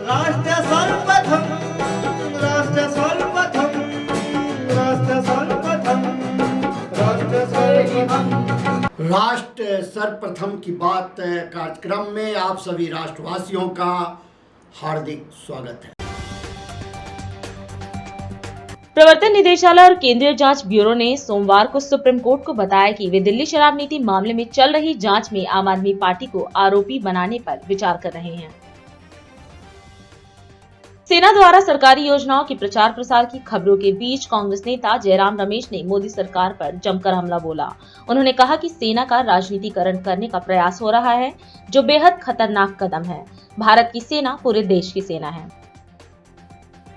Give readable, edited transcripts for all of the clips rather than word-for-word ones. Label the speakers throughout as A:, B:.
A: राष्ट्र सर्वप्रथम, राष्ट्र सर्वप्रथम, राष्ट्र सर्वप्रथम, राष्ट्र सर्वप्रथम।
B: राष्ट्र सर्वप्रथम की बात कार्यक्रम में आप सभी राष्ट्रवासियों का हार्दिक स्वागत है।
C: प्रवर्तन निदेशालय और केंद्रीय जांच ब्यूरो ने सोमवार को सुप्रीम कोर्ट को बताया कि वे दिल्ली शराब नीति मामले में चल रही जांच में आम आदमी पार्टी को आरोपी बनाने पर विचार कर रहे हैं। सेना द्वारा सरकारी योजनाओं की प्रचार प्रसार की खबरों के बीच कांग्रेस नेता जयराम रमेश ने मोदी सरकार पर जमकर हमला बोला। उन्होंने कहा कि सेना का राजनीतिकरण करने का प्रयास हो रहा है, जो बेहद खतरनाक कदम है। भारत की सेना पूरे देश की सेना है।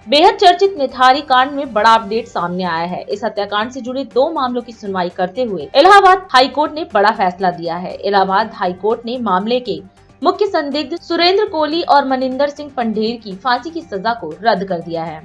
C: बेहद चर्चित निठारी कांड में बड़ा अपडेट सामने आया है। इस हत्याकांड से जुड़े 2 मामलों की सुनवाई करते हुए इलाहाबाद हाईकोर्ट ने बड़ा फैसला दिया है। इलाहाबाद हाईकोर्ट ने मामले के मुख्य संदिग्ध सुरेंद्र कोहली और मनिंदर सिंह पंढेर की फांसी की सजा को रद्द कर दिया है।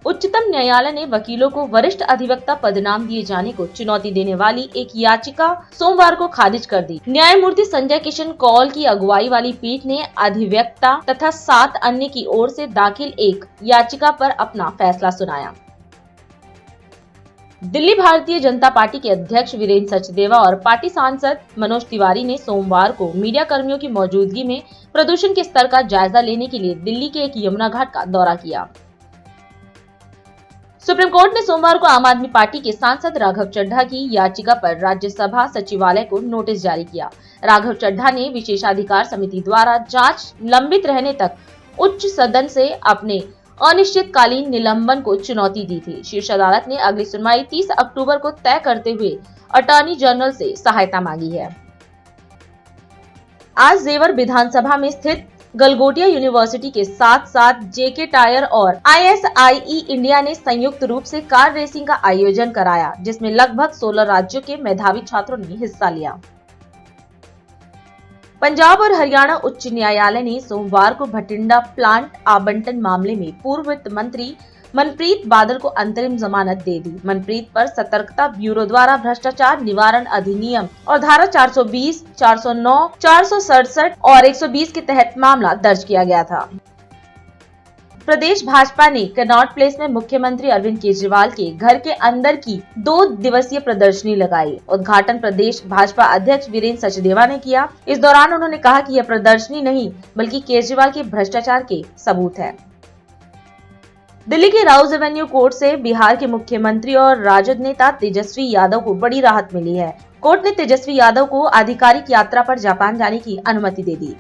C: उच्चतम न्यायालय ने वकीलों को वरिष्ठ अधिवक्ता पदनाम दिए जाने को चुनौती देने वाली एक याचिका सोमवार को खारिज कर दी। न्यायमूर्ति संजय किशन कौल की अगुवाई वाली पीठ ने अधिवक्ता तथा 7 अन्य की ओर से दाखिल एक याचिका पर अपना फैसला सुनाया। दिल्ली भारतीय जनता पार्टी के अध्यक्ष वीरेंद्र सचदेवा और पार्टी सांसद मनोज तिवारी ने सोमवार को मीडिया कर्मियों की मौजूदगी में प्रदूषण के स्तर का जायजा लेने के लिए दिल्ली के एक यमुना घाट का दौरा किया। सुप्रीम कोर्ट ने सोमवार को आम आदमी पार्टी के सांसद राघव चड्ढा की याचिका पर राज्यसभा सचिवालय को नोटिस जारी किया। राघव चड्ढा ने विशेषाधिकार समिति द्वारा जांच लंबित रहने तक उच्च सदन से अपने अनिश्चितकालीन निलंबन को चुनौती दी थी। शीर्ष अदालत ने अगली सुनवाई 30 अक्टूबर को तय करते हुए अटॉर्नी जनरल से सहायता मांगी है। आज जेवर विधानसभा में स्थित गलगोटिया यूनिवर्सिटी के साथ साथ जेके टायर और ISIE इंडिया ने संयुक्त रूप से कार रेसिंग का आयोजन कराया, जिसमें लगभग 16 राज्यों के मेधावी छात्रों ने हिस्सा लिया। पंजाब और हरियाणा उच्च न्यायालय ने सोमवार को भटिंडा प्लांट आवंटन मामले में पूर्व वित्त मंत्री मनप्रीत बादल को अंतरिम जमानत दे दी। मनप्रीत पर सतर्कता ब्यूरो द्वारा भ्रष्टाचार निवारण अधिनियम और धारा 420, 409, 467 और 120 के तहत मामला दर्ज किया गया था। प्रदेश भाजपा ने कनॉट प्लेस में मुख्यमंत्री अरविंद केजरीवाल के घर के अंदर की 2 दिवसीय प्रदर्शनी लगाई। उद्घाटन प्रदेश भाजपा अध्यक्ष वीरेंद्र सचदेवा ने किया। इस दौरान उन्होंने कहा कि यह प्रदर्शनी नहीं बल्कि केजरीवाल के भ्रष्टाचार के सबूत है। दिल्ली के राउज एवेन्यू कोर्ट से बिहार के मुख्यमंत्री और राजद नेता तेजस्वी यादव को बड़ी राहत मिली है। कोर्ट ने तेजस्वी यादव को आधिकारिक यात्रा पर जापान जाने की अनुमति दे दी।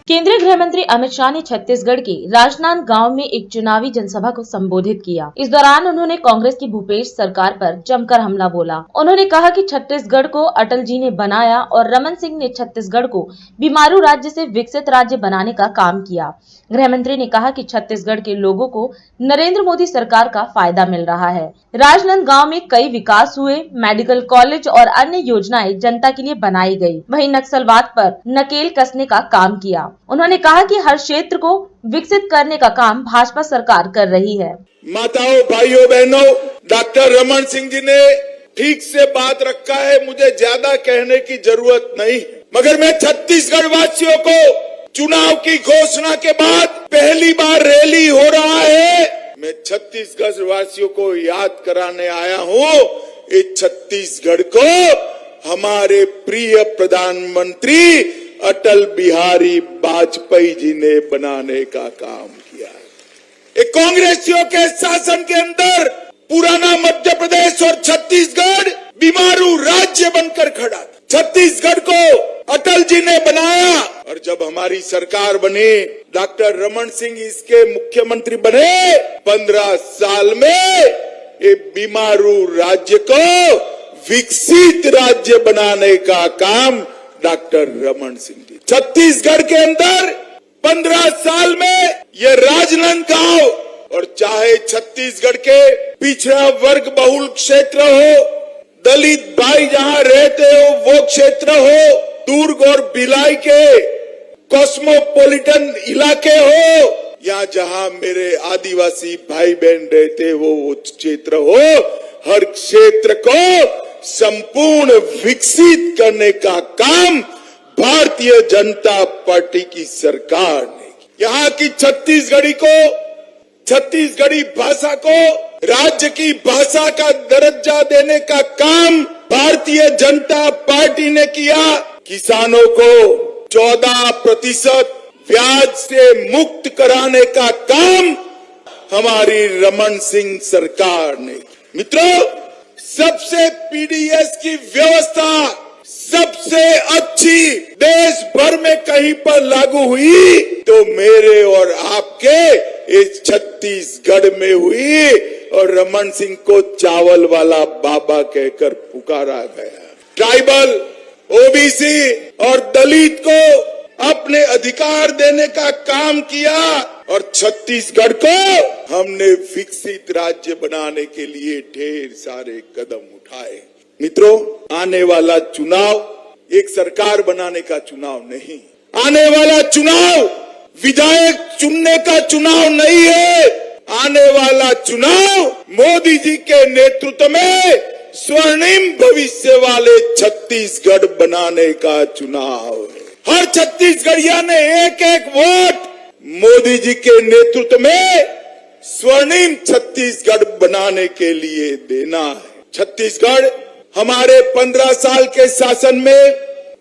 C: केंद्रीय गृह मंत्री अमित शाह ने छत्तीसगढ़ के राजनांदगांव में एक चुनावी जनसभा को संबोधित किया। इस दौरान उन्होंने कांग्रेस की भूपेश सरकार पर जमकर हमला बोला। उन्होंने कहा कि छत्तीसगढ़ को अटल जी ने बनाया और रमन सिंह ने छत्तीसगढ़ को बीमारू राज्य से विकसित राज्य बनाने का काम किया। गृह मंत्री ने कहा कि छत्तीसगढ़ के लोगों को नरेंद्र मोदी सरकार का फायदा मिल रहा है। राजनांदगांव में कई विकास हुए, मेडिकल कॉलेज और अन्य योजनाएं जनता के लिए बनाई गई। वहीं नक्सलवाद पर नकेल कसने का काम किया। उन्होंने कहा कि हर क्षेत्र को विकसित करने का काम भाजपा सरकार कर रही है।
D: माताओं, भाइयों, बहनों, डॉक्टर रमन सिंह जी ने ठीक से बात रखा है, मुझे ज्यादा कहने की जरूरत नहीं। मगर मैं छत्तीसगढ़ वासियों को चुनाव की घोषणा के बाद पहली बार रैली हो रहा है, मैं छत्तीसगढ़ वासियों को याद कराने आया हूँ। इस छत्तीसगढ़ को हमारे प्रिय प्रधानमंत्री अटल बिहारी वाजपेयी जी ने बनाने का काम किया है। कांग्रेसियों के शासन के अंदर पुराना मध्य प्रदेश और छत्तीसगढ़ बीमारू राज्य बनकर खड़ा था। छत्तीसगढ़ को अटल जी ने बनाया और जब हमारी सरकार बनी, डॉक्टर रमन सिंह इसके मुख्यमंत्री बने, 15 साल में ये बीमारू राज्य को विकसित राज्य बनाने का काम डॉक्टर रमन सिंह जी। छत्तीसगढ़ के अंदर 15 साल में ये राजनांदगांव और चाहे छत्तीसगढ़ के पिछड़ा वर्ग बहुल क्षेत्र हो, दलित भाई जहां रहते हो वो क्षेत्र हो, दुर्ग और भिलाई के कॉस्मोपॉलिटन इलाके हो, या जहां मेरे आदिवासी भाई बहन रहते हो वो क्षेत्र हो, हर क्षेत्र को संपूर्ण विकसित करने का काम भारतीय जनता पार्टी की सरकार ने की। यहाँ की छत्तीसगढ़ी भाषा को राज्य की भाषा का दर्जा देने का काम भारतीय जनता पार्टी ने किया। किसानों को 14% ब्याज से मुक्त कराने का काम हमारी रमन सिंह सरकार ने। मित्रों, सबसे पीडीएस की व्यवस्था सबसे अच्छी देश भर में कहीं पर लागू हुई तो मेरे और आपके इस छत्तीसगढ़ में हुई और रमन सिंह को चावल वाला बाबा कहकर पुकारा गया। ट्राइबल, ओबीसी और दलित को अपने अधिकार देने का काम किया और छत्तीसगढ़ को हमने विकसित राज्य बनाने के लिए ढेर सारे कदम उठाए। मित्रों, आने वाला चुनाव एक सरकार बनाने का चुनाव नहीं, आने वाला चुनाव विधायक चुनने का चुनाव नहीं है। आने वाला चुनाव मोदी जी के नेतृत्व में स्वर्णिम भविष्य वाले छत्तीसगढ़ बनाने का चुनाव है। हर छत्तीसगढ़िया ने एक एक वोट मोदी जी के नेतृत्व में स्वर्णिम छत्तीसगढ़ बनाने के लिए देना है। छत्तीसगढ़ हमारे 15 साल के शासन में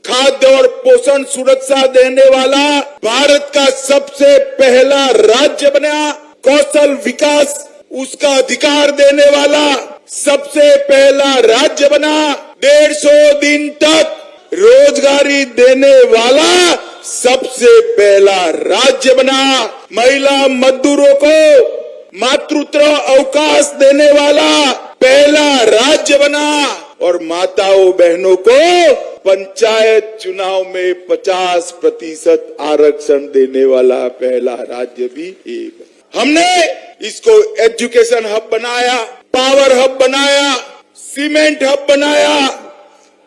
D: खाद्य और पोषण सुरक्षा देने वाला भारत का सबसे पहला राज्य बना। कौशल विकास उसका अधिकार देने वाला सबसे पहला राज्य बना। 150 दिन तक रोजगारी देने वाला सबसे पहला राज्य बना। महिला मजदूरों को मातृत्व अवकाश देने वाला पहला राज्य बना और माताओं बहनों को पंचायत चुनाव में 50% आरक्षण देने वाला पहला राज्य भी एक। हमने इसको एजुकेशन हब बनाया, पावर हब बनाया, सीमेंट हब बनाया,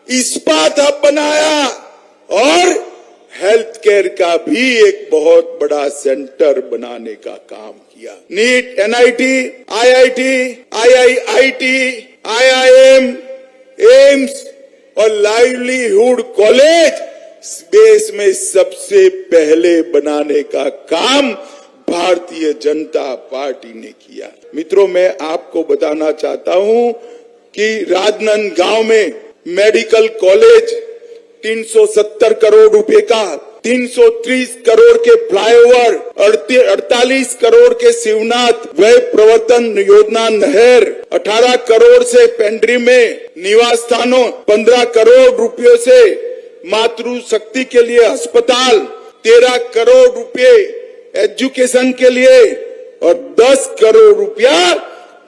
D: इस्पात हब बनाया और हेल्थ केयर का भी एक बहुत बड़ा सेंटर बनाने का काम किया। NEET, NIT, IIT, IIIT, IIM, AIIMS और लाइवलीहुड कॉलेज देश में सबसे पहले बनाने का काम भारतीय जनता पार्टी ने किया। मित्रों, मैं आपको बताना चाहता हूं कि राजनांदगांव में मेडिकल कॉलेज 370 करोड़ रुपए का, 330 करोड़ के फ्लाईओवर, 48 करोड़ के शिवनाथ व्यय प्रवर्तन योजना नहर, 18 करोड़ से पेंड्री में निवास स्थानों, 15 करोड़ रुपयों से मातृ शक्ति के लिए अस्पताल, 13 करोड़ रुपए एजुकेशन के लिए और 10 करोड़ रुपया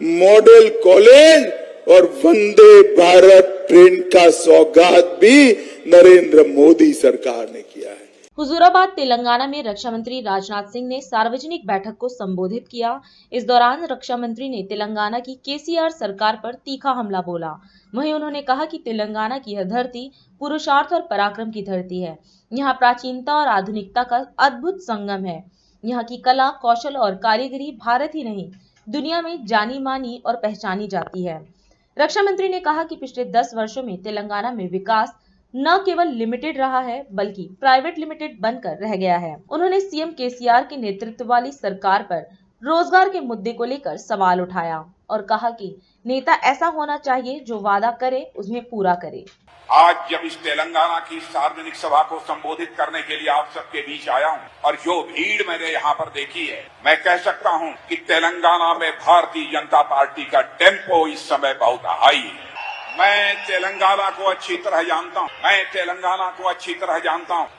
D: मॉडल कॉलेज और वंदे भारत ट्रेन का सौगात भी नरेंद्र मोदी सरकार ने किया है।
C: हुजूराबाद तेलंगाना में रक्षा मंत्री राजनाथ सिंह ने सार्वजनिक बैठक को संबोधित किया। इस दौरान रक्षा मंत्री ने तेलंगाना की केसीआर सरकार पर तीखा हमला बोला। वहीं उन्होंने कहा कि तेलंगाना की यह धरती पुरुषार्थ और पराक्रम की धरती है। यहाँ प्राचीनता और आधुनिकता का अद्भुत संगम है। यहाँ की कला, कौशल और कारीगरी भारत ही नहीं दुनिया में जानी मानी और पहचानी जाती है। रक्षा मंत्री ने कहा कि पिछले 10 वर्षों में तेलंगाना में विकास न केवल लिमिटेड रहा है बल्कि प्राइवेट लिमिटेड बनकर रह गया है। उन्होंने सीएम केसीआर के नेतृत्व वाली सरकार पर रोजगार के मुद्दे को लेकर सवाल उठाया और कहा कि नेता ऐसा होना चाहिए जो वादा करे उसमें पूरा करे।
E: आज जब इस तेलंगाना की सार्वजनिक सभा को संबोधित करने के लिए आप सबके बीच आया हूं और जो भीड़ मैंने यहाँ पर देखी है, मैं कह सकता हूं कि तेलंगाना में भारतीय जनता पार्टी का टेम्पो इस समय बहुत हाई है। मैं तेलंगाना को अच्छी तरह जानता हूं।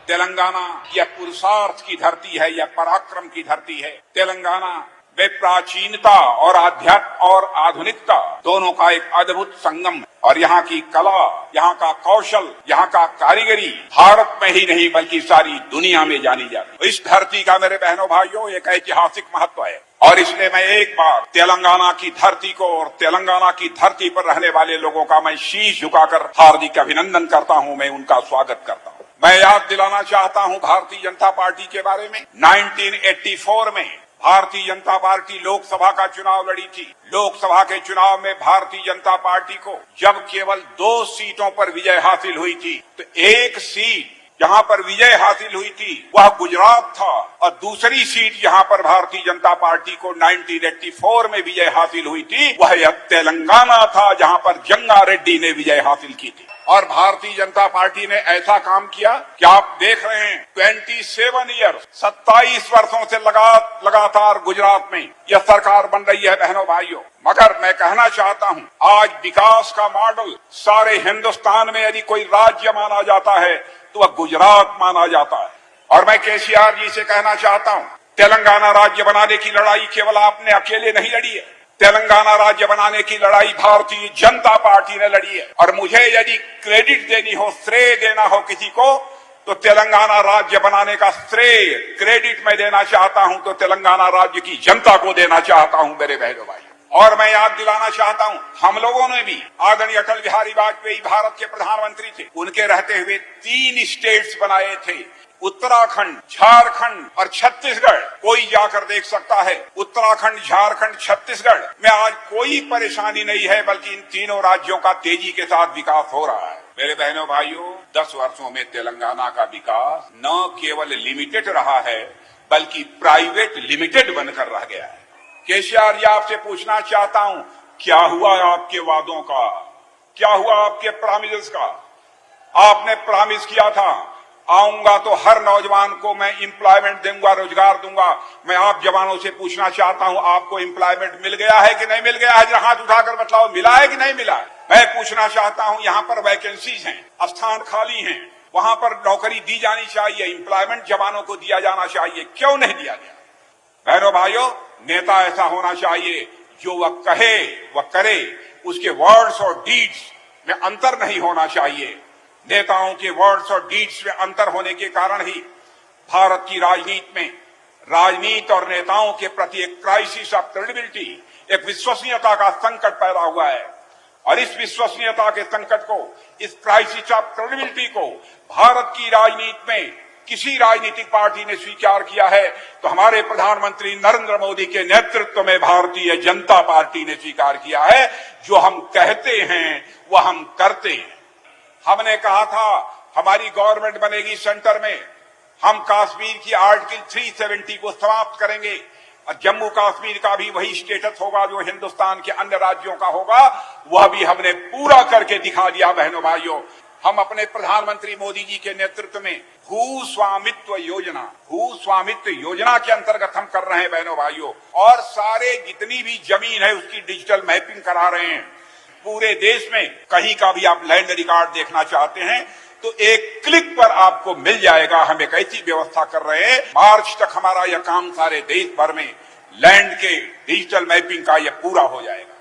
E: तेलंगाना यह पुरुषार्थ की धरती है, यह पराक्रम की धरती है। तेलंगाना वे प्राचीनता और आध्यात्म और आधुनिकता दोनों का एक अद्भुत संगम है और यहाँ की कला, यहाँ का कौशल, यहाँ का कारीगरी भारत में ही नहीं बल्कि सारी दुनिया में जानी जाती है। इस धरती का मेरे बहनों भाइयों एक ऐतिहासिक महत्व है और इसलिए मैं एक बार तेलंगाना की धरती को और तेलंगाना की धरती पर रहने वाले लोगों का मैं शीश झुकाकर हार्दिक अभिनंदन करता हूँ, मैं उनका स्वागत करता हूँ। मैं याद दिलाना चाहता हूँ भारतीय जनता पार्टी के बारे में। 1984 में भारतीय जनता पार्टी लोकसभा का चुनाव लड़ी थी। लोकसभा के चुनाव में भारतीय जनता पार्टी को जब केवल 2 सीटों पर विजय हासिल हुई थी तो एक सीट जहां पर विजय हासिल हुई थी वह गुजरात था और दूसरी सीट जहां पर भारतीय जनता पार्टी को 1984 में विजय हासिल हुई थी वह तेलंगाना था, जहां पर जंगा रेड्डी ने विजय हासिल की थी। और भारतीय जनता पार्टी ने ऐसा काम किया कि आप देख रहे हैं 27 ईयर्स 27 वर्षों से लगातार गुजरात में यह सरकार बन रही है बहनों भाइयों। मगर मैं कहना चाहता हूं, आज विकास का मॉडल सारे हिंदुस्तान में यदि कोई राज्य माना जाता है तो वह गुजरात माना जाता है। और मैं केसीआर जी से कहना चाहता हूं, तेलंगाना राज्य बनाने की लड़ाई केवल आपने अकेले नहीं लड़ी है, तेलंगाना राज्य बनाने की लड़ाई भारतीय जनता पार्टी ने लड़ी है। और मुझे यदि क्रेडिट देनी हो, श्रेय देना हो किसी को, तो तेलंगाना राज्य बनाने का श्रेय क्रेडिट मैं देना चाहता हूं तो तेलंगाना राज्य की जनता को देना चाहता हूं मेरे बहनों भाई। और मैं याद दिलाना चाहता हूं, हम लोगों ने भी आदरणीय अटल बिहारी वाजपेयी भारत के प्रधानमंत्री थे, उनके रहते हुए 3 स्टेट्स बनाए थे, उत्तराखंड, झारखंड और छत्तीसगढ़। कोई जाकर देख सकता है उत्तराखंड, झारखंड, छत्तीसगढ़ में आज कोई परेशानी नहीं है, बल्कि इन तीनों राज्यों का तेजी के साथ विकास हो रहा है। मेरे बहनों भाइयों, 10 वर्षों में तेलंगाना का विकास न केवल लिमिटेड रहा है बल्कि प्राइवेट लिमिटेड बनकर रह गया है। केसीआर जी, आपसे पूछना चाहता हूं, क्या हुआ आपके वादों का, क्या हुआ आपके प्रॉमिसेस का? आपने प्रॉमिस किया था आऊंगा तो हर नौजवान को मैं एम्प्लॉयमेंट दूंगा, रोजगार दूंगा। मैं आप जवानों से पूछना चाहता हूं, आपको एम्प्लॉयमेंट मिल गया है कि नहीं मिल गया है? हाथ उठाकर बतलाओ, मिला है कि नहीं मिला है? मैं पूछना चाहता हूं, यहां पर वैकेंसीज हैं, स्थान खाली हैं, वहां पर नौकरी दी जानी चाहिए, एम्प्लॉयमेंट जवानों को दिया जाना चाहिए, क्यों नहीं दिया गया? बहनों भाइयों, नेता ऐसा होना चाहिए जो वह कहे वह करे, उसके वर्ड्स और डीड्स में अंतर नहीं होना चाहिए। नेताओं के वर्ड्स और डीड्स में अंतर होने के कारण ही भारत की राजनीति में राजनीति और नेताओं के प्रति एक क्राइसिस ऑफ क्रेडिबिलिटी, एक विश्वसनीयता का संकट पैदा हुआ है। और इस विश्वसनीयता के संकट को, इस क्राइसिस ऑफ क्रेडिबिलिटी को भारत की राजनीति में किसी राजनीतिक पार्टी ने स्वीकार किया है तो हमारे प्रधानमंत्री नरेंद्र मोदी के नेतृत्व में भारतीय जनता पार्टी ने स्वीकार किया है। जो हम कहते हैं वह हम करते हैं। हमने कहा था हमारी गवर्नमेंट बनेगी सेंटर में, हम कश्मीर की आर्टिकल 370 को समाप्त करेंगे और जम्मू कश्मीर का भी वही स्टेटस होगा जो हिंदुस्तान के अन्य राज्यों का होगा, वह भी हमने पूरा करके दिखा दिया। बहनों भाइयों, हम अपने प्रधानमंत्री मोदी जी के नेतृत्व में भू स्वामित्व योजना के अंतर्गत हम कर रहे हैं बहनों भाइयों, और सारे जितनी भी जमीन है उसकी डिजिटल मैपिंग करा रहे हैं। पूरे देश में कहीं का भी आप लैंड रिकॉर्ड देखना चाहते हैं तो एक क्लिक पर आपको मिल जाएगा। हम एक ऐसी व्यवस्था कर रहे हैं, मार्च तक हमारा यह काम सारे देश भर में लैंड के डिजिटल मैपिंग का यह पूरा हो जाएगा।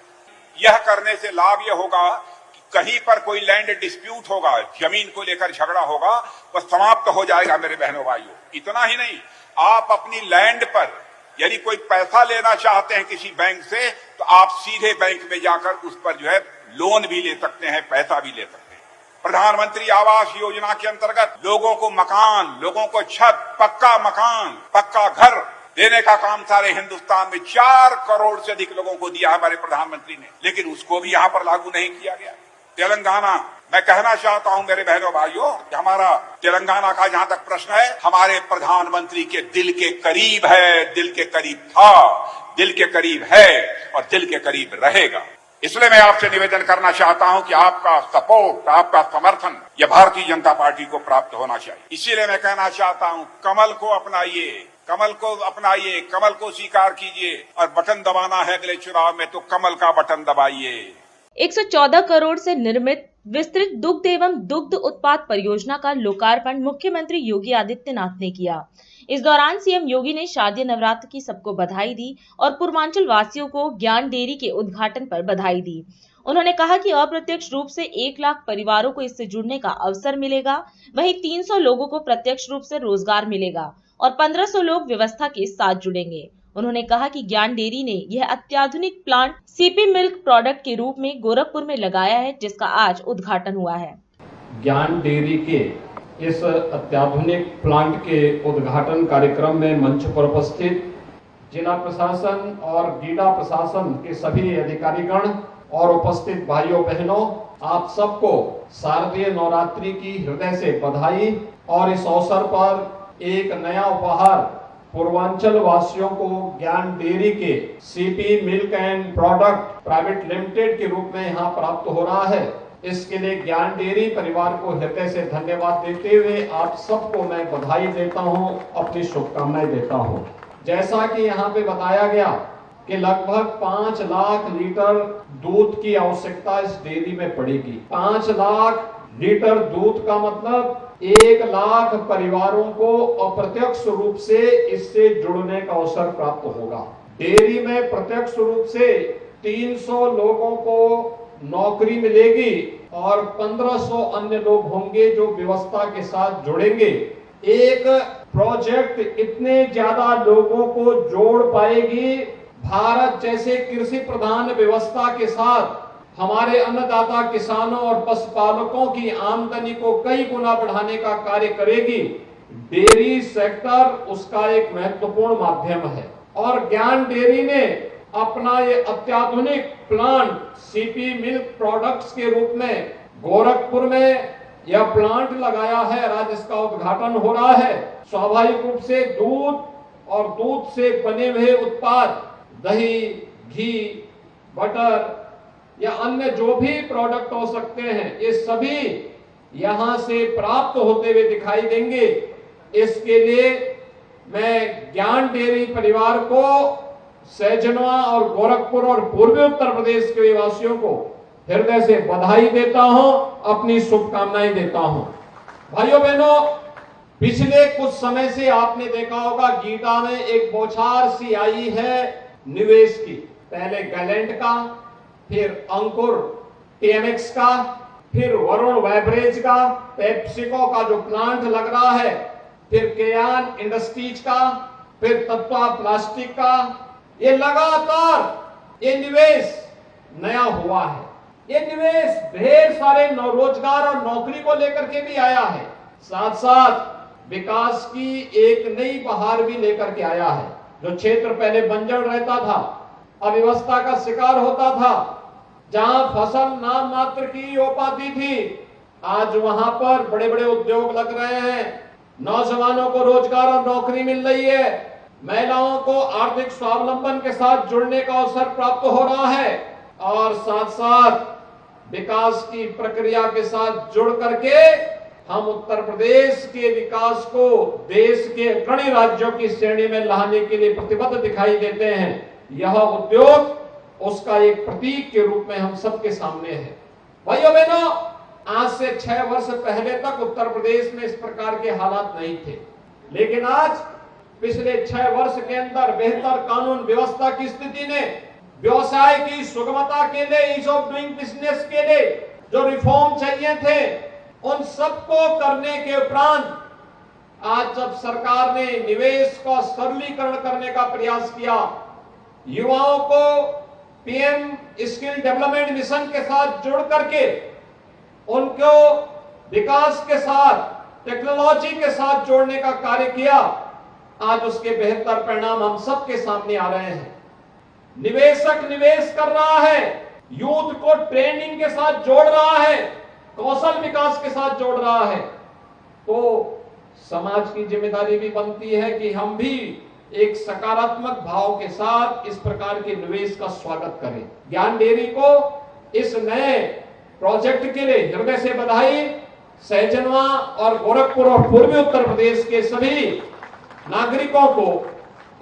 E: यह करने से लाभ यह होगा कि कहीं पर कोई लैंड डिस्प्यूट होगा, जमीन को लेकर झगड़ा होगा, वह समाप्त हो जाएगा मेरे बहनों भाइयों। इतना ही नहीं, आप अपनी लैंड पर यदि कोई पैसा लेना चाहते हैं किसी बैंक से तो आप सीधे बैंक में जाकर उस पर जो है लोन भी ले सकते हैं, पैसा भी ले सकते हैं। प्रधानमंत्री आवास योजना के अंतर्गत लोगों को मकान, लोगों को छत, पक्का मकान, पक्का घर देने का काम सारे हिंदुस्तान में 4 करोड़ से अधिक लोगों को दिया हमारे प्रधानमंत्री ने, लेकिन उसको भी यहाँ पर लागू नहीं किया गया। तेलंगाना, मैं कहना चाहता हूं मेरे बहनों भाइयों, हमारा तेलंगाना का जहां तक प्रश्न है हमारे प्रधानमंत्री के दिल के करीब है, दिल के करीब था, दिल के करीब है और दिल के करीब रहेगा। इसलिए मैं आपसे निवेदन करना चाहता हूं कि आपका सपोर्ट, आपका समर्थन यह भारतीय जनता पार्टी को प्राप्त होना चाहिए। इसीलिए मैं कहना चाहता हूं, कमल को अपनाइए, कमल को अपनाइए, कमल को स्वीकार कीजिए और बटन दबाना है अगले चुनाव में तो कमल का बटन दबाइए।
C: 114 करोड़ से निर्मित विस्तृत दुग्ध एवं दुग्ध उत्पाद परियोजना का लोकार्पण मुख्यमंत्री योगी आदित्यनाथ ने किया। इस दौरान सीएम योगी ने शारदीय नवरात्र की सबको बधाई दी और पूर्वांचल वासियों को ज्ञान डेयरी के उद्घाटन पर बधाई दी। उन्होंने कहा कि अप्रत्यक्ष रूप से 1 लाख परिवारों को इससे जुड़ने का अवसर मिलेगा, वहीं 300 लोगों को प्रत्यक्ष रूप से रोजगार मिलेगा और 1500 लोग व्यवस्था के साथ जुड़ेंगे। उन्होंने कहा कि ज्ञान डेयरी ने यह अत्याधुनिक प्लांट सीपी मिल्क प्रोडक्ट के रूप में गोरखपुर में लगाया है, जिसका आज उद्घाटन हुआ है।
F: ज्ञान डेयरी के इस अत्याधुनिक प्लांट के उद्घाटन कार्यक्रम में मंच पर उपस्थित जिला प्रशासन और गीडा प्रशासन के सभी अधिकारीगण और उपस्थित भाइयों बहनों, आप सबको शारदीय नवरात्रि की हृदय से बधाई और इस अवसर पर एक नया उपहार पूर्वांचल वासियों को ज्ञान डेयरी के CP milk and product private limited के रूप में यहाँ प्राप्त हो रहा है। इसके लिए ज्ञान डेयरी परिवार को हृदय से धन्यवाद देते हुए आप सबको मैं बधाई देता हूँ, अपनी शुभकामनाएं देता हूँ। जैसा कि यहाँ पे बताया गया कि लगभग 5 लाख लीटर दूध की आवश्यकता इस डेयरी में पड़ेगी। 5 लाख लीटर दूध का मतलब 1 लाख परिवारों को अप्रत्यक्ष रूप से इससे जुड़ने का अवसर प्राप्त होगा। डेयरी में प्रत्यक्ष रूप से 300 लोगों को नौकरी मिलेगी और 1500 अन्य लोग होंगे जो व्यवस्था के साथ जुड़ेंगे। एक प्रोजेक्ट इतने ज्यादा लोगों को जोड़ पाएगी। भारत जैसे कृषि प्रधान व्यवस्था के साथ हमारे अन्नदाता किसानों और पशुपालकों की आमदनी को कई गुना बढ़ाने का कार्य करेगी। डेयरी सेक्टर उसका एक महत्वपूर्ण माध्यम है और ज्ञान डेयरी ने अपना ये अत्याधुनिक प्लांट सीपी मिल्क प्रोडक्ट्स के रूप में गोरखपुर में यह प्लांट लगाया है। आज इसका उद्घाटन हो रहा है। स्वाभाविक रूप से दूध और दूध से बने हुए उत्पाद, दही, घी, बटर या अन्य जो भी प्रोडक्ट हो सकते हैं, ये सभी यहां से प्राप्त होते हुए दिखाई देंगे। इसके लिए मैं ज्ञान डेयरी परिवार को, सैजनवा और गोरखपुर और पूर्वी उत्तर प्रदेश के वासियों को हृदय से बधाई देता हूं, अपनी शुभकामनाएं देता हूं। भाइयों बहनों, पिछले कुछ समय से आपने देखा होगा गीता में एक बौछार सी आई है निवेश की। पहले गैलेंट का, फिर अंकुर टीएमएक्स का, फिर वरुण वेबरेज का, पेप्सिको का जो प्लांट लग रहा है, फिर केयान इंडस्ट्रीज का, फिर तत्वा प्लास्टिक का। ये लगातार ये निवेश नया हुआ है। ये निवेश ढेर सारे रोजगार और नौकरी को लेकर के भी आया है, साथ साथ विकास की एक नई बहार भी लेकर के आया है। जो क्षेत्र पहले बंजर रहता था, अव्यवस्था का शिकार होता था, जहां फसल नाम मात्र की हो पाती थी, आज वहां पर बड़े बड़े उद्योग लग रहे हैं। नौजवानों को रोजगार और नौकरी मिल रही है। महिलाओं को आर्थिक स्वावलंबन के साथ जुड़ने का अवसर प्राप्त हो रहा है और साथ साथ विकास की प्रक्रिया के साथ जुड़ करके हम उत्तर प्रदेश के विकास को देश के अग्रणी राज्यों की श्रेणी में लाने के लिए प्रतिबद्ध दिखाई देते हैं। यह उद्योग उसका एक प्रतीक के रूप में हम सबके सामने है। भाइयों बहनों, आज से 6 वर्ष पहले तक उत्तर प्रदेश में इस प्रकार के हालात नहीं थे, लेकिन आज पिछले 6 वर्ष के अंदर बेहतर कानून व्यवस्था की स्थिति ने व्यवसाय की सुगमता के लिए, ईज ऑफ डूइंग बिजनेस के लिए जो रिफॉर्म चाहिए थे, उन सबको करने के उपरांत आज जब सरकार ने निवेश का सरलीकरण करने का प्रयास किया, युवाओं को पीएम स्किल डेवलपमेंट मिशन के साथ जुड़ करके उनको विकास के साथ, टेक्नोलॉजी के साथ जोड़ने का कार्य किया, आज उसके बेहतर परिणाम हम सबके सामने आ रहे हैं। निवेशक निवेश कर रहा है, यूथ को ट्रेनिंग के साथ जोड़ रहा है, कौशल विकास के साथ जोड़ रहा है, तो समाज की जिम्मेदारी भी बनती है कि हम भी एक सकारात्मक भाव के साथ इस प्रकार के निवेश का स्वागत करें। ज्ञान डेयरी को इस नए प्रोजेक्ट के लिए हृदय से बधाई। सैजनवा और गोरखपुर और पूर्वी उत्तर प्रदेश के सभी नागरिकों को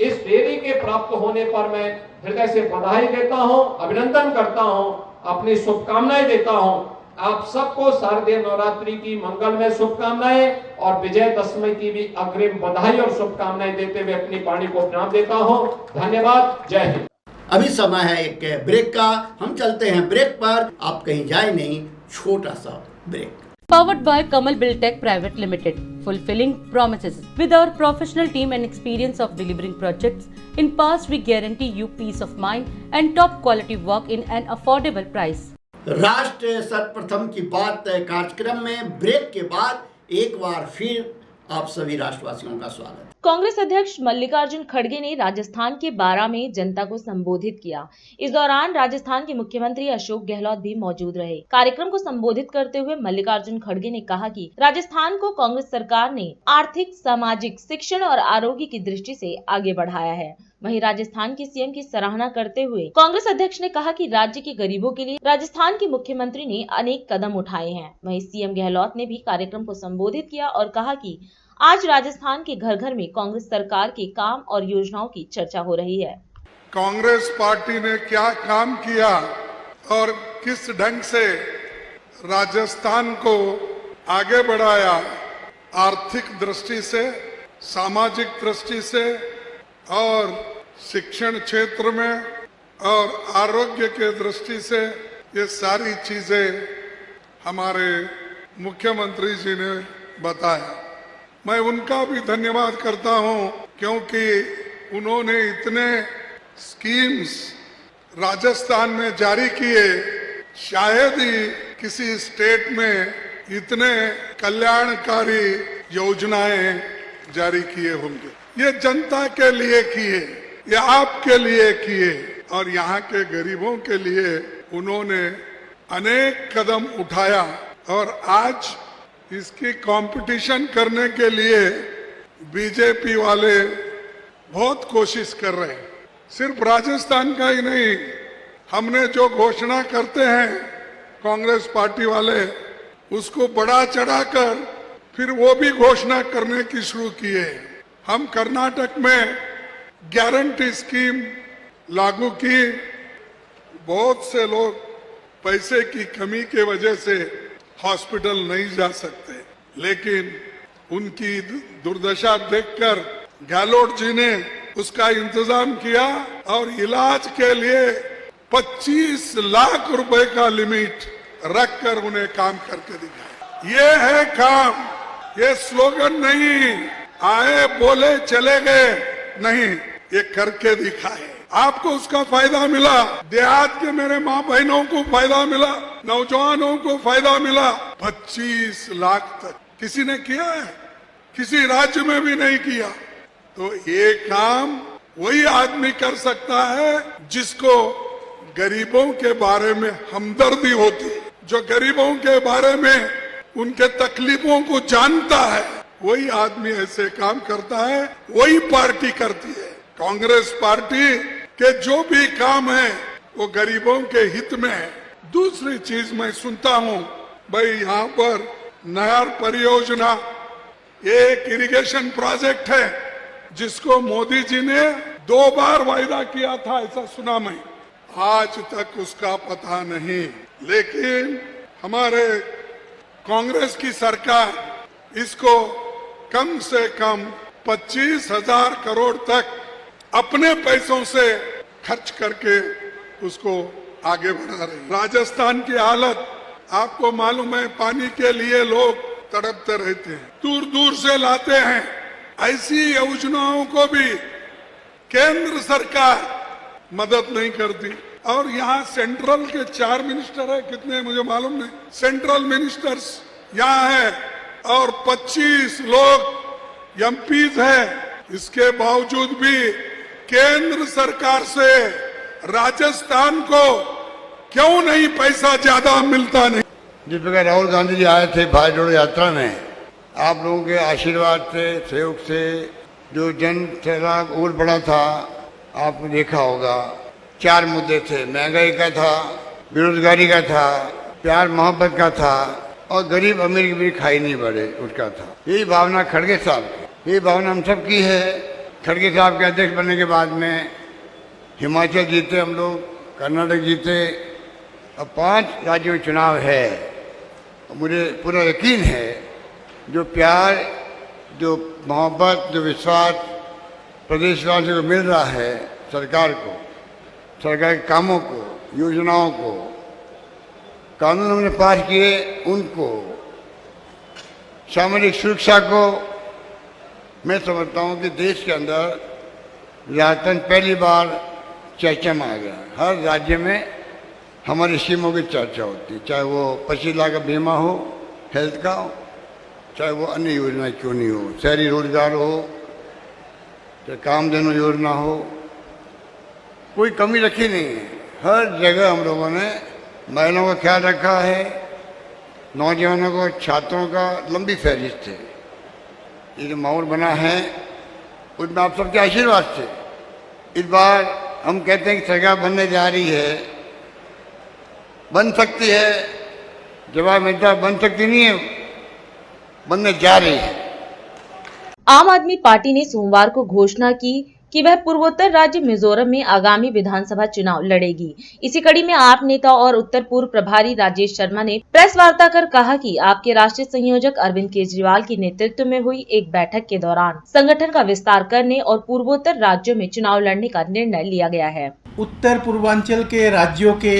F: इस डेयरी के प्राप्त होने पर मैं हृदय से बधाई देता हूं, अभिनंदन करता हूं, अपनी शुभकामनाएं देता हूं। आप सबको शारदीय नवरात्रि की मंगलमय शुभकामनाएं और विजयदशमी की भी अग्रिम बधाई और शुभकामनाएं देते हुए अपनी वाणी को विराम देता हूं। धन्यवाद। जय हिंद।
B: अभी समय है एक ब्रेक का। हम चलते हैं ब्रेक पर, आप कहीं जाए नहीं, छोटा सा break.
G: Powered by Kamal Buildtech Private Limited, fulfilling promises. With our professional team and experience of delivering projects, in past we guarantee you peace of mind and top quality work in an affordable price.
B: राष्ट्र सर्वप्रथम की बात कार्यक्रम में break के बाद एक बार फिर आप सभी राष्ट्रवासियों का स्वागत है।
C: कांग्रेस अध्यक्ष मल्लिकार्जुन खड़गे ने राजस्थान के बारां में जनता को संबोधित किया। इस दौरान राजस्थान के मुख्यमंत्री अशोक गहलोत भी मौजूद रहे। कार्यक्रम को संबोधित करते हुए मल्लिकार्जुन खड़गे ने कहा कि राजस्थान को कांग्रेस सरकार ने आर्थिक, सामाजिक, शिक्षण और आरोग्य की दृष्टि से आगे बढ़ाया है। वहीं राजस्थान के सीएम की सराहना करते हुए कांग्रेस अध्यक्ष ने कहा कि राज्य के गरीबों के लिए राजस्थान के मुख्यमंत्री ने अनेक कदम उठाए हैं। वहीं सीएम गहलोत ने भी कार्यक्रम को संबोधित किया और कहा कि आज राजस्थान के घर घर में कांग्रेस सरकार के काम और योजनाओं की चर्चा हो रही है।
H: कांग्रेस पार्टी ने क्या काम किया और किस ढंग से राजस्थान को आगे बढ़ाया, आर्थिक दृष्टि से, सामाजिक दृष्टि से और शिक्षण क्षेत्र में और आरोग्य के दृष्टि से, ये सारी चीजें हमारे मुख्यमंत्री जी ने बताया। मैं उनका भी धन्यवाद करता हूं क्योंकि उन्होंने इतने स्कीम्स राजस्थान में जारी किए, शायद ही किसी स्टेट में इतने कल्याणकारी योजनाएं जारी किए होंगे। ये जनता के लिए किए, ये आपके लिए किए और यहाँ के गरीबों के लिए उन्होंने अनेक कदम उठाया और आज इसकी कंपटीशन करने के लिए बीजेपी वाले बहुत कोशिश कर रहे हैं। सिर्फ राजस्थान का ही नहीं, हमने जो घोषणा करते हैं कांग्रेस पार्टी वाले, उसको बढ़ा चढ़ाकर फिर वो भी घोषणा करने की शुरू किए। हम कर्नाटक में गारंटी स्कीम लागू की, बहुत से लोग पैसे की कमी के वजह से हॉस्पिटल नहीं जा सकते, लेकिन उनकी दुर्दशा देखकर गहलोत जी ने उसका इंतजाम किया और इलाज के लिए 25 लाख रुपए का लिमिट रखकर उन्हें काम करके दिखाया। ये है काम, ये स्लोगन नहीं, आए बोले चले गए नहीं, ये करके दिखाए। आपको उसका फायदा मिला, देहात के मेरे माँ बहनों को फायदा मिला, नौजवानों को फायदा मिला। 25 लाख तक किसी ने किया है? किसी राज्य में भी नहीं किया। तो ये काम वही आदमी कर सकता है जिसको गरीबों के बारे में हमदर्दी होती है, जो गरीबों के बारे में उनके तकलीफों को जानता है, वही आदमी ऐसे काम करता है, वही पार्टी करती है। कांग्रेस पार्टी के जो भी काम है वो गरीबों के हित में है। दूसरी चीज मैं सुनता हूँ, भाई यहाँ पर नहर परियोजना, एक इरिगेशन प्रोजेक्ट है जिसको मोदी जी ने 2 बार वायदा किया था, ऐसा सुना मैं। आज तक उसका पता नहीं, लेकिन हमारे कांग्रेस की सरकार इसको कम से कम 25,000 करोड़ तक अपने पैसों से खर्च करके उसको आगे बढ़ा रही। राजस्थान की हालत आपको मालूम है, पानी के लिए लोग तड़पते रहते हैं, दूर दूर से लाते हैं। ऐसी योजनाओं को भी केंद्र सरकार मदद नहीं करती। और यहाँ सेंट्रल के 4 मिनिस्टर है, कितने मुझे मालूम नहीं, सेंट्रल मिनिस्टर्स यहाँ है और 25 लोग एमपीज है। इसके बावजूद भी केंद्र सरकार से राजस्थान को क्यों नहीं पैसा ज्यादा मिलता नहीं।
I: जिस प्रकार राहुल गांधी जी आए थे भारत जोड़ो यात्रा में, आप लोगों के आशीर्वाद से, सहयोग से जो जन सैलाब और बढ़ा था, आपने देखा होगा। 4 मुद्दे थे, महंगाई का था, बेरोजगारी का था, प्यार मोहब्बत का था और गरीब अमीर की भी खाई नहीं बढ़े उसका था। यही भावना खड़गे साहब की, यही भावना हम सब की है। खड़गे साहब के अध्यक्ष बनने के बाद में हिमाचल जीते हम लोग, कर्नाटक जीते, अब 5 राज्यों में चुनाव है। मुझे पूरा यकीन है जो प्यार, जो मोहब्बत, जो विश्वास प्रदेशवासियों को मिल रहा है सरकार को, सरकार के कामों को, योजनाओं को, कानून हमने पास किए उनको, सामाजिक सुरक्षा को, मैं समझता हूँ कि देश के अंदर राजस्थान पहली बार चर्चा में आ गया। हर राज्य में हमारी स्कीमों की चर्चा होती है, चाहे वो 25 लाख का बीमा हो, हेल्थ का हो, चाहे वो अन्य योजनाएं क्यों नहीं हो, शहरी रोजगार हो, चाहे कामधेनु योजना हो, कोई कमी रखी नहीं है। हर जगह हम लोगों ने महिलाओं का ख्याल रखा है, नौजवानों को, छात्रों का लंबी फहरिस्त है। ये जो माहौल बना है उसमें आप सबके आशीर्वाद से इस बार हम कहते हैं कि सरकार बनने जा रही है, बन सकती है। जवाब मिलता है बन सकती नहीं है, बनने जा रही है।
C: आम आदमी पार्टी ने सोमवार को घोषणा की कि वह पूर्वोत्तर राज्य मिजोरम में आगामी विधानसभा चुनाव लड़ेगी। इसी कड़ी में आप नेता और उत्तर पूर्व प्रभारी राजेश शर्मा ने प्रेस वार्ता कर कहा कि आपके राष्ट्रीय संयोजक अरविंद केजरीवाल के नेतृत्व में हुई एक बैठक के दौरान संगठन का विस्तार करने और पूर्वोत्तर राज्यों में चुनाव लड़ने का निर्णय लिया गया है।
A: उत्तर पूर्वांचल के राज्यों के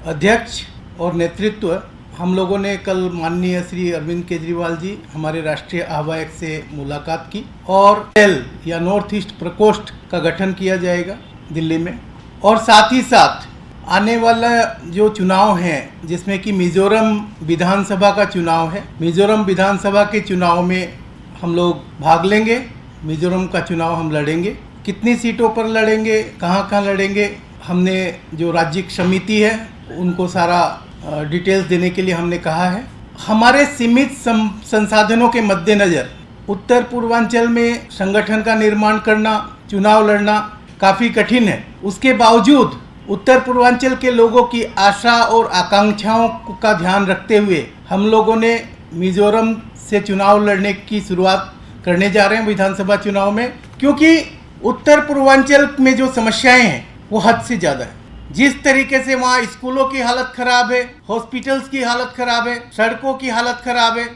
A: अध्यक्ष और नेतृत्व हम लोगों ने कल माननीय श्री अरविंद केजरीवाल जी, हमारे राष्ट्रीय आह्वायक से मुलाकात की और सेल या नॉर्थ ईस्ट प्रकोष्ठ का गठन किया जाएगा दिल्ली में। और साथ ही साथ आने वाला जो चुनाव है जिसमें कि मिजोरम विधानसभा का चुनाव है, मिजोरम विधानसभा के चुनाव में हम लोग भाग लेंगे। मिजोरम का चुनाव हम लड़ेंगे। कितनी सीटों पर लड़ेंगे, कहाँ लड़ेंगे, हमने जो राज्यिक समिति है उनको सारा डिटेल्स देने के लिए हमने कहा है। हमारे सीमित संसाधनों के मद्देनजर उत्तर पूर्वांचल में संगठन का निर्माण करना, चुनाव लड़ना काफ़ी कठिन है। उसके बावजूद उत्तर पूर्वांचल के लोगों की आशा और आकांक्षाओं का ध्यान रखते हुए हम लोगों ने मिजोरम से चुनाव लड़ने की शुरुआत करने जा रहे हैं विधानसभा चुनाव में, क्योंकि उत्तर पूर्वांचल में जो समस्याएं हैं वो हद से ज़्यादा है। जिस तरीके से वहाँ स्कूलों की हालत खराब है, हॉस्पिटल्स की हालत खराब है, सड़कों की हालत खराब है,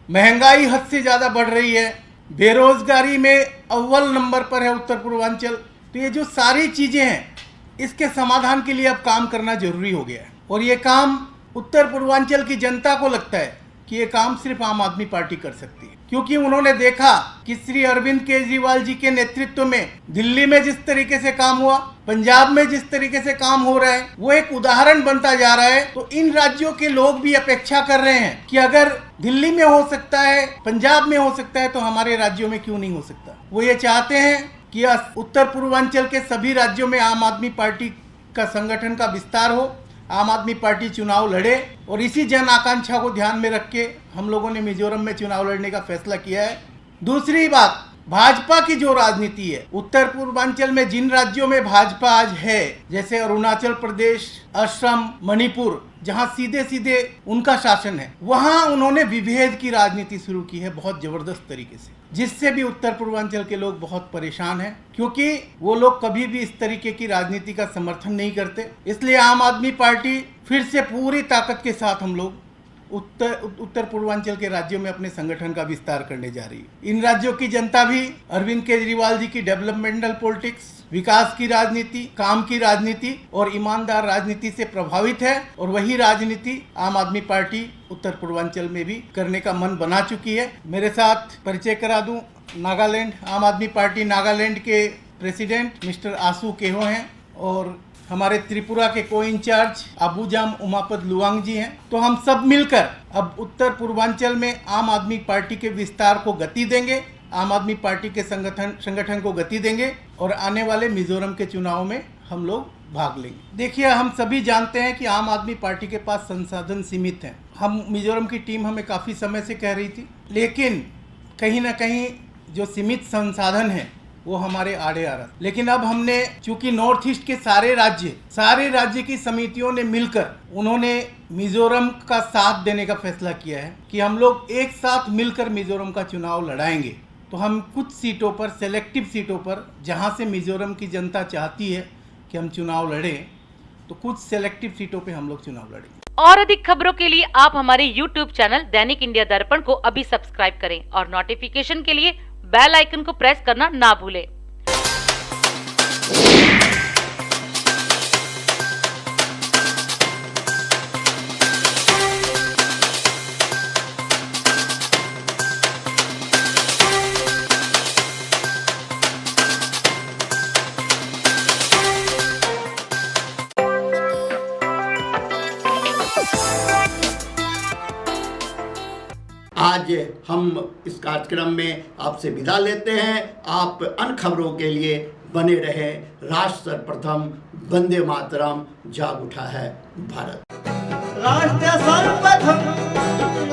A: महंगाई हद से ज़्यादा बढ़ रही है, बेरोजगारी में अव्वल नंबर पर है उत्तर पूर्वांचल। तो ये जो सारी चीज़ें हैं इसके समाधान के लिए अब काम करना जरूरी हो गया है। और ये काम उत्तर पूर्वांचल की जनता को लगता है कि ये काम सिर्फ आम आदमी पार्टी कर सकती है, क्योंकि उन्होंने देखा कि श्री अरविंद केजरीवाल जी के नेतृत्व में दिल्ली में जिस तरीके से काम हुआ, पंजाब में जिस तरीके से काम हो रहा है, वो एक उदाहरण बनता जा रहा है। तो इन राज्यों के लोग भी अपेक्षा कर रहे हैं कि अगर दिल्ली में हो सकता है, पंजाब में हो सकता है, तो हमारे राज्यों में क्यों नहीं हो सकता। वो ये चाहते हैं कि उत्तर पूर्वांचल के सभी राज्यों में आम आदमी पार्टी का संगठन का विस्तार हो, आम आदमी पार्टी चुनाव लड़े। और इसी जन आकांक्षा को ध्यान में रख के हम लोगों ने मिजोरम में चुनाव लड़ने का फैसला किया है। दूसरी बात, भाजपा की जो राजनीति है, उत्तर पूर्वांचल में जिन राज्यों में भाजपा आज है, जैसे अरुणाचल प्रदेश, असम, मणिपुर, जहां सीधे सीधे उनका शासन है, वहां उन्होंने विभेद की राजनीति शुरू की है बहुत जबरदस्त तरीके से, जिससे भी उत्तर पूर्वांचल के लोग बहुत परेशान हैं, क्योंकि वो लोग कभी भी इस तरीके की राजनीति का समर्थन नहीं करते। इसलिए आम आदमी पार्टी फिर से पूरी ताकत के साथ हम लोग उत्तर पूर्वांचल के राज्यों में अपने संगठन का विस्तार करने जा रही है। इन राज्यों की जनता भी अरविंद केजरीवाल जी की डेवलपमेंटल पॉलिटिक्स, विकास की राजनीति, काम की राजनीति और ईमानदार राजनीति से प्रभावित है। और वही राजनीति आम आदमी पार्टी उत्तर पूर्वांचल में भी करने का मन बना चुकी है। मेरे साथ परिचय करा दूं, नागालैंड, आम आदमी पार्टी नागालैंड के प्रेसिडेंट मिस्टर आसू केहो हैं और हमारे त्रिपुरा के को इंचार्ज अबूजाम उमापद लुवांग जी हैं। तो हम सब मिलकर अब उत्तर पूर्वांचल में आम आदमी पार्टी के विस्तार को गति देंगे, आम आदमी पार्टी के संगठन को गति देंगे और आने वाले मिजोरम के चुनाव में हम लोग भाग लेंगे। देखिए, हम सभी जानते हैं कि आम आदमी पार्टी के पास संसाधन सीमित हैं। हम मिजोरम की टीम हमें काफ़ी समय से कह रही थी, लेकिन कहीं ना कहीं जो सीमित संसाधन है वो हमारे आड़े आ रहा। लेकिन अब हमने, चूंकि नॉर्थ ईस्ट के सारे राज्य की समितियों ने मिलकर उन्होंने मिजोरम का साथ देने का फैसला किया है कि हम लोग एक साथ मिलकर मिजोरम का चुनाव लड़ाएंगे। तो हम कुछ सीटों पर, सेलेक्टिव सीटों पर, जहां से मिजोरम की जनता चाहती है कि हम चुनाव लड़ें, तो कुछ सेलेक्टिव सीटों पे हम लोग चुनाव लड़ेंगे।
G: और अधिक खबरों के लिए आप हमारे YouTube चैनल दैनिक इंडिया दर्पण को अभी सब्सक्राइब करें और नोटिफिकेशन के लिए बेल आइकन को प्रेस करना ना भूलें।
B: आज हम इस कार्यक्रम में आपसे विदा लेते हैं। आप अन्य खबरों के लिए बने रहे। राष्ट्र सर्वप्रथम, वंदे मातरम, जाग उठा है भारत।
J: राष्ट्र सर्वप्रथम,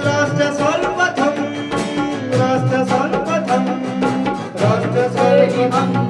J: राष्ट्र सर्वप्रथम, राष्ट्र सर्वप्रथम, राष्ट्र सर्वप्रथम।